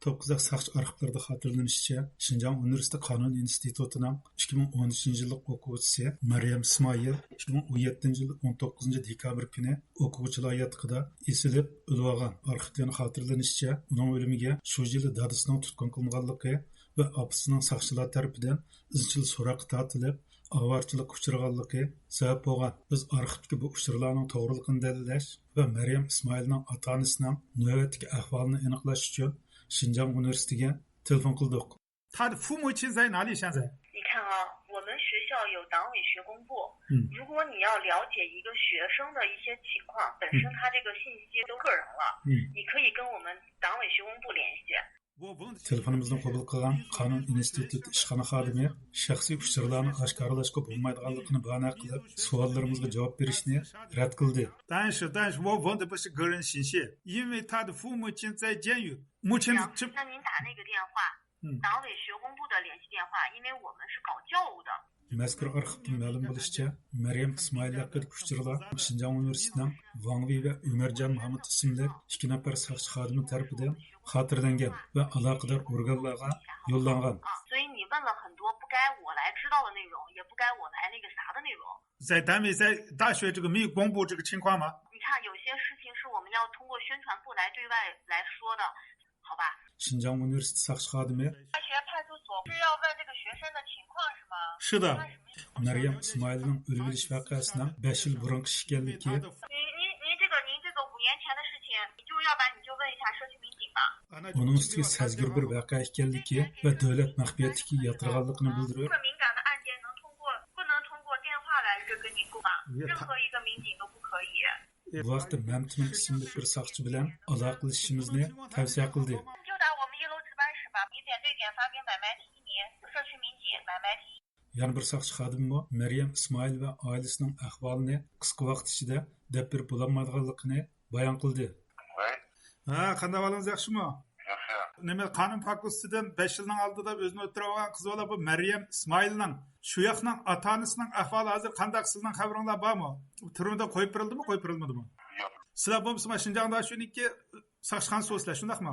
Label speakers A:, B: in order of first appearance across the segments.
A: To'qqizaq saqchi arxivlarida xotirlanishicha, Şinjan Universiteti Qanun institutining 2013 yillik o'quvchisi Maryam Ismoil 2017 yil 19 dekabr kuni o'quvchilar yotqida esilib o'lib olgan. Arxivlarning xotirlanishicha, uning o'limiga shu yili dadasining tutqun qilinganligi va opasining saqchilar tarafidan izchil so'roq tortilib, avarchilik uchraganligi sabab bo'lgan. Biz arxivdagi bu uchurlarning to'g'riligini dalillash va Maryam Ismoilning ota-onasining navbatdagi ahvolini aniqlash uchun Şinjan Üniversitesi'ne telefon kıldık.
B: 他的父母亲在哪里？现在？
C: 你看啊，我们学校有党委学工部。如果你要了解一个学生的一些情况，本身他这个信息都个人了，你可以跟我们党委学工部联系。
A: Telefonimizni qabul qilgan Qonun instituti ishxona xodimi shaxsiy uchurlarni oshkorlashga bo'lmaydiganligini bahona qilib, savollarimizga javob berishni rad qildi.
B: 但是我问的不是个人信息，因为他的父母亲在监狱。目前
C: 那您打那个电话，党委学工部的联系电话，因为我们是搞教务的。
A: Mazkur arxivdan ma'lum bo'lishicha, Maryam Ismoil haqida uchurlar Şinjan Üniversitesining Vangvi va Umarjon Mahmud ismli ikki nafar saqchi xodimi tomonidan xotirlangan va aloqador organlarga yo'llangan.
C: 所以你问了很多不该我来知道的内容，也不该我来那个啥的内容。
B: 在单位在大学这个没有公布这个情况吗？
C: 你看有些事情是我们要通过宣传部来对外来说的，好吧
A: ？Şinjan Üniversitesi saqchi xodimi
C: 大学派出所是要问这个学生的情况是吗？
B: 是的。
A: Maryam Ismoilning o'lib olish voqeasining 5 yil burungi ish ekanligi.
C: 您这个5年前的事情，你就问一下社区民警吧。
A: Uning ustiga sezgir bir voqea ekanligi va davlat maxfiyatiga yotirganligini bildirib,
C: 这么敏感的案件不能通过电话来跟你沟通，任何一个民警都不可以。
A: bu vaqtda Mamtun ismli bir saqchi bilan aloqalashishimizni tavsiya qildi.
C: 就打我们1楼值班室吧，你点对点发给买卖提名社区民警买卖提。
A: Yana bir saqchi xodimmi Maryam Ismoil va oilasining ahvolini qisqa vaqt ichida deb berib bo'lolmaydiganligini bayon qildi.
B: Ha, qanday ahvolingiz yaxshimi? Yaxshi. Nima qonun fakultetidan 5 yilning oldida o'zini o'tirib olgan qiz bola bu Maryam Ismoilning shu yoqning ota-onasining ahvoli hozir qanday sizning xabaringlar bormi? Turmada qo'yib berildimi, qo'yib berilmadimi? Yo'q. Sizlar bo'lmasa Şinjanda shuniki saqchixona so'zlar, shundaqmi?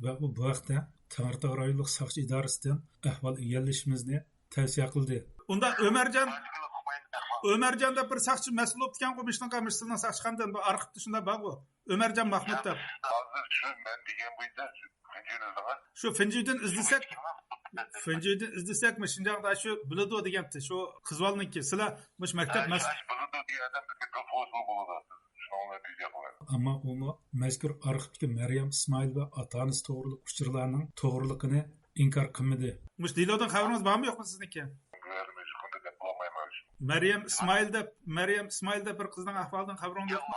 B: Va bu vaqtda Tangirtog' rayonlik saqchi idorasidan ahvol egallashimizni tavsiya qildi. Unda Ömercan'da bir saqchi mas'ul o'tgan qo'mishning qamishsining saqchixonadan bu arxivda shunda bor-ku. Ömercan Mahmud deb. Hozir shu men degan bo'yicha shu Finjidan izlasakmi Şinjanda shu biladi degandi. Shu qizvolniki sizlar mush maktab Ammo u mazkur arxivdagi Maryam Ismoil va ota-onasi to'g'riliq uchurlarning to'g'riligini inkor qilmadi. Mush Dilodan xabaringiz bormi yo'qmi sizniki? Maryam Ismoilda bir qizning ahvolidan xabaringiz yo'qmi?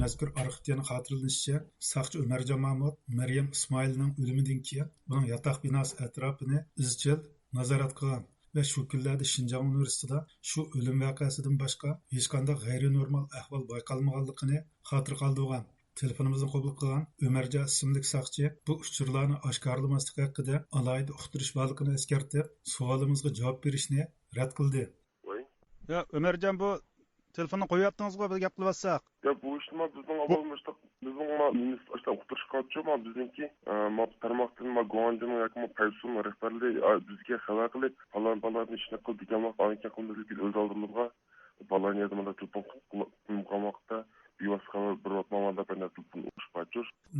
B: Mazkur arxivdan xotirlanishicha, saqchi Umarjon Mahmud Maryam Ismoilning o'limidan keyin uning yotoq binosi atrofini izchil nazorat qilgan va shu kunlarda Şinjan Üniversitesida shu o'lim voqeasidan boshqa hech qanday g'ayrinormal ahvol bayqalmaganligini xotir qoldirgan. Telefonimizni qabul qilgan Umarjon ismli saqchi bu uchurlarni oshkorlamaslik haqida alohida uqtirish borligini eskartib, savolimizga javob berishni rad qildi. Ya Umarjon, bu telefonni qo'yaptingizmi, bir gap qilyapsak?
D: Ya bu ishni bizning avvalmishda bizning uqtirish qotchimi bizniki tarmoqdan Guanjini yoki Paysun rahbarlari bizga xabar qilib, falon ishni qil degan vaqt ancha qildik o'z oldimizga baloniyada telefon qilmoqda.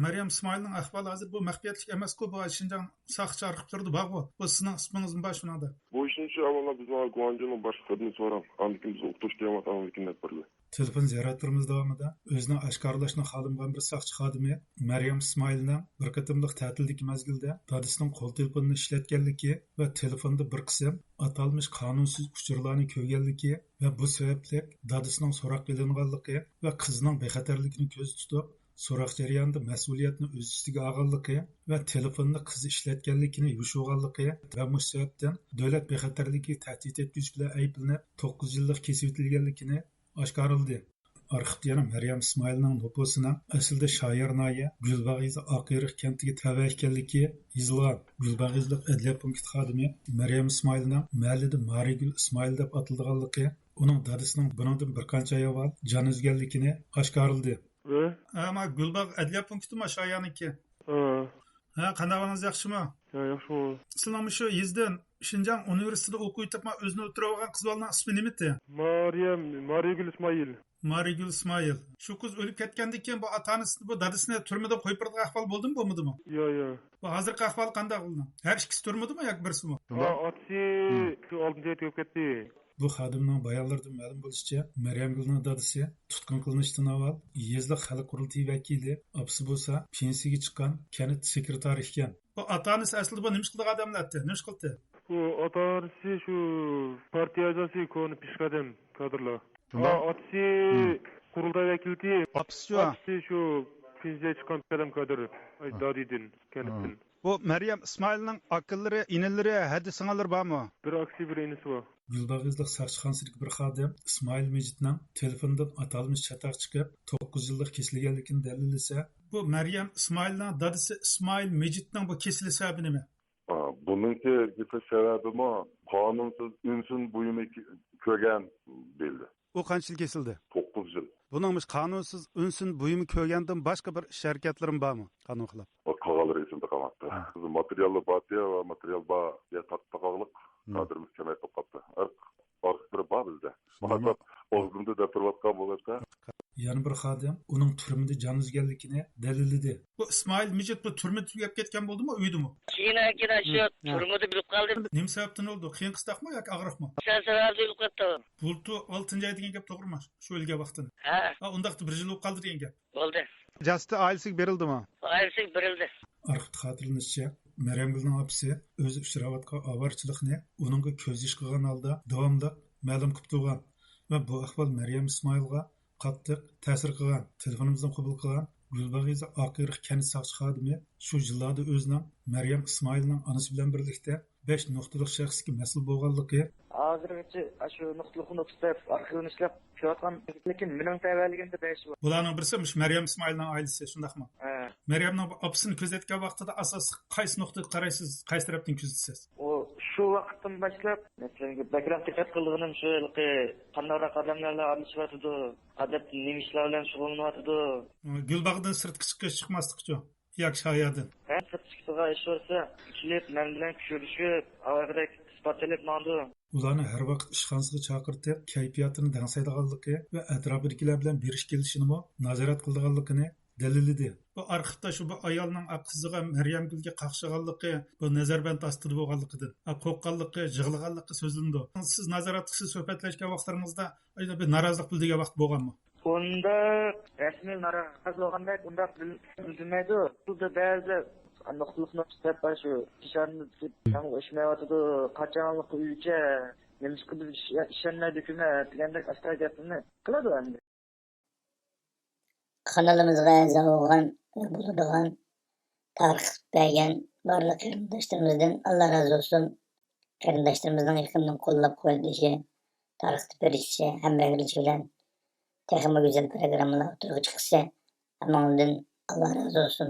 B: Maryam Ismoilning ahvoli hozir bu maxfiyatlik emas-ku, bu Şinjan saqchi arxivlarida bor-ku. Bu sizning ismingizmi bor shunada?
D: Bu ishni avvalo biz Guanjini boshqarmani so'rab, andikin biz o'qitish kelyapmiz deb
A: Telefon ziyoratlarimiz davomida o'zini oshkorlashni xohlamagan bir saqchi xodimi Maryam Ismoilning bir qatimliq ta'tildagi mazgilda dadasining qo'l telefonini ishlatganligi va telefonda bir qism atalmish qonunsiz uchurlarni ko'rganligi va bu sababli dadasining so'roq qilinganligi va qizining bexatarligini ko'z tutib so'roq jarayonida mas'uliyatni o'z ustiga olganligi va telefonni qizi ishlatganligini yushirganligi va bu sababdan davlat bexatarligi tahdid etgich bilan ayblanib 9 yillik kesib o'tilganligini oshkorildi. Arxivda yana Maryam İsmailning nüfusining aslida Shoirnoya Gulbag'iz Oqyeriq kentiga tava ekanligi yozilgan. Gulbag'izlik adliya punkti xodimi Maryam İsmailning mahallada Marigul İsmail deb atilganligi, uning dadasining buningdan bir qancha oy avval jon uzganligini oshkorladi. Ama Gulbag adliya punktimi Shoirniki? Ha, qanaqangiz yaxshimi?
D: Yaxshi.
A: Sizlarmi shu yizdan Şinjan Üniversitede okuyup özünü oturup kız balının ismi nimeti?
D: Marigul İsmail.
A: Marigul İsmail. Şu kız ölüp ketkendikken bu atanısını, bu dadısını türmede koyup bir ahval buldu mu, bulmadı mı?
D: Yo.
A: Bu hazır ahval qanday qıldı? Her ikisi türmedi mi, yak birisi mi?
D: Atsi şu 6. ayda koyup ketdi.
A: Bu xodimning bayonlaridan ma'lum bo'lishicha, Maryamgulning dadasi tutqun qilinishdan avval yezli xalq qurultiyi vakili, opsi bo'lsa pensiyaga chiqqan kanit sekretari ekan. Bu ota-onasi aslida bu nima qildi odamlarni? Nima qildi?
D: Bu ota-onasi şu partiya a'zosi koni pishqadam kadrlar. Atsi qurultay vakili. Atsi şu pensiyaga chiqqan kadam kadr. Ay Dadidin kanitdan.
B: Bu Maryam İsmail'ning akıllari, inillari, hadi singallari bormi?
D: Bir aksi bir inisi var.
A: Gulbag'izlik Saqchiqansidagi bir xodim İsmail Mejitning telefonidan atalmish chataq chiqib 9 yillik kesilganligini dalillasa, bu Maryam İsmailning dadasi İsmail Mejitning bu kesili sababi nima?
E: Bununki kesilish sababimi qonunsuz ünsün buyumi ko'rgan belli.
B: O qancha yil kesildi?
E: 9 yil.
B: Buningmiş qanunsuz ünsün buyumi ko'rgandan boshqa bir sharkatlarim bormi? Qanun qilib.
E: Qog'alari esimda qolmoqda. Materialli batiya va material ba taqtaqoqliq kadrimiz kamayib qolmoqda. Orq bir bor bizda. Faqat o'zimda da turayotgan bo'lsa,
A: Yana bir xodim uning turmada jon uzganligini dalilladi. Bu İsmail Mejit bu turmada tugab ketgan bo'ldimi, uydimi?
F: Keyin shu turmada bilib qoldim.
A: Nima sababdan oldu? Qiyin qisdaqmi yoki og'riqmi?
F: Sen sabab bilib qoldim.
A: Bultu 6. ay degan gap to'g'rimi? Shu yilga vaqtini.
F: Ha,
A: Undaqda 1 yil o'qib qoldi degan gap.
F: bo'ldi.
B: Jasdi ailasiga berildimi?
F: Ayrısı birildi.
A: Arxivda xotirlanishicha, Maryamgulning opasi o'zi uchrayotgan avarchilikni uningga ko'z ish qilgan holda davomli ma'lum qilib turgan va bu ahvol Maryam İsmailga qattiq ta'sir qilgan. Telefonimizdan qabul qilgan Gulbag'iz Oqyeriq kanit soqchi xodimi shu yillarda o'zining Maryam İsmailning onasi bilan birlikda 5 nuqtalik shaxsga mas'ul bo'lganligi,
F: Hozirgacha shu nuqtaliqni tutib, arxivni ishlab ko'rgan, lekin mening tavalligimda besh bor.
A: bularning birisi Maryam İsmailning oilasi, shundaqmi?
F: Ha.
A: Maryamning opasini kuzatgan vaqtida asos qaysi nuqtaga qaraysiz, qaysi tarafdan kuzatasiz?
F: O shu vaqtdan boshlab, masalan, background diqqat qilganim shu qanday odamlarla aralashib adab nima ishlar bilan shug'ullanyapti.
A: Gulbag'dan sirtga chiqish chiqmaslikchi? Yoki shoyardan?
F: Ha, sirtga ish bo'lsa, kuchlab, men bilan kuchirishib, avvalgidek isbotlanib mandi.
A: Ularni har vaqt ishxonasiga chaqirtib, kayfiyatini dangsaydiganligi va atrofidagilar bilan berish kelishini nazorat qilganligini dalilladi. Bu arxivda shu bu ayolning qiziga Maryamgulga qaqshaganligi, bu nazarband ostida bo'lganligidan, qo'rqqanligi, yig'laganligi so'zlandi. Siz nazorat qilib suhbatlashgan vaqtlaringizda bir norozilik bildigan vaqt bo'lganmi?
F: Bunda rasmiy norozilik bo'lganda bunda bilmaydi. Bunda ba'zi nuqtaliqni tutib shu ishonni ham ishmayotdi, qachonlik uycha nimishqa biz ishonmaydi-ku degandek asta gapini qiladi endi.
G: Kanalımızga a'zo bo'lgan va bo'ladigan tarix bergan barliq qarindoshlarımizdan Allah razı olsun. Qarindoshlarımızdan yaqindan qo'llab qo'yilishi, tarixni berishi, hammalarga bilan texnik güzel programmalar o'tirib chiqsa, hammadan Allah razı olsun.